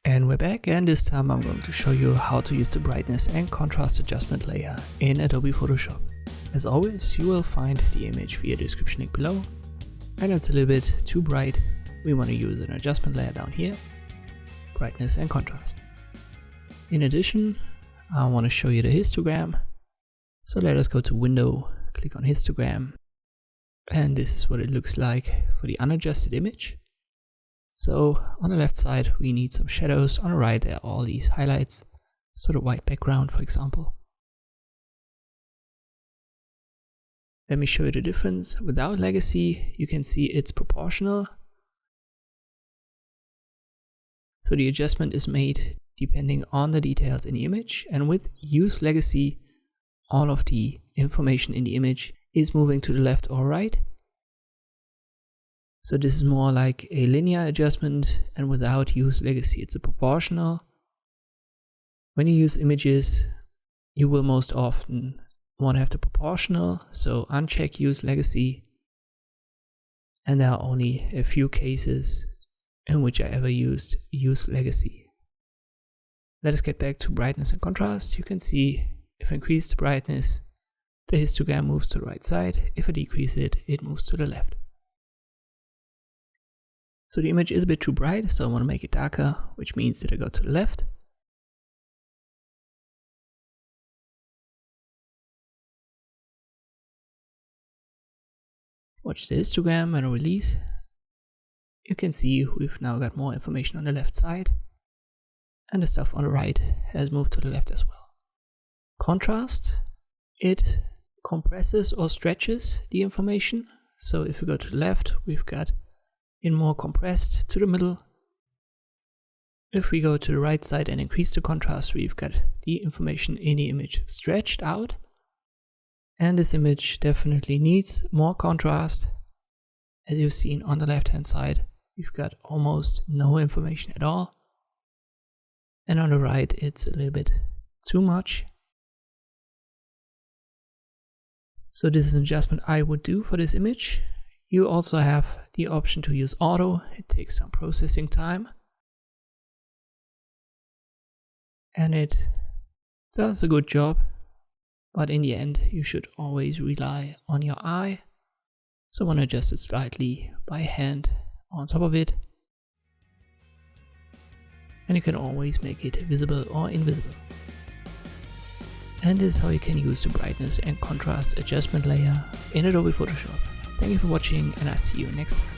And we're back, and this time I'm going to show you how to use the brightness and contrast adjustment layer in Adobe Photoshop. As always, you will find the image via the description link below, and it's a little bit too bright. We want to use an adjustment layer down here, brightness and contrast. In addition, I want to show you the histogram. So let us go to Window, click on Histogram, and this is what it looks like for the unadjusted image. So on the left side we need some shadows, on the right there are all these highlights, so the white background for example. Let me show you the difference. Without legacy you can see it's proportional. So the adjustment is made depending on the details in the image, and with use legacy all of the information in the image is moving to the left or right. So this is more like a linear adjustment, and without use legacy it's a proportional. When you use images you will most often want to have the proportional, so uncheck use legacy, and there are only a few cases in which I ever used use legacy. Let us get back to brightness and contrast. You can see if I increase the brightness, the histogram moves to the right side. If I decrease it, it moves to the left. So the image is a bit too bright, so I want to make it darker, which means that I go to the left. Watch the histogram and a release. You can see we've now got more information on the left side, and the stuff on the right has moved to the left as well. Contrast, it compresses or stretches the information. So if we go to the left, we've got in more compressed to the middle. If we go to the right side and increase the contrast, we've got the information in the image stretched out. And this image definitely needs more contrast. As you've seen on the left hand side, we've got almost no information at all. And on the right, it's a little bit too much. So this is an adjustment I would do for this image. You also have the option to use auto. It takes some processing time, and it does a good job, but in the end you should always rely on your eye. So I want to adjust it slightly by hand on top of it, and you can always make it visible or invisible. And this is how you can use the brightness and contrast adjustment layer in Adobe Photoshop. Thank you for watching, and I'll see you next time.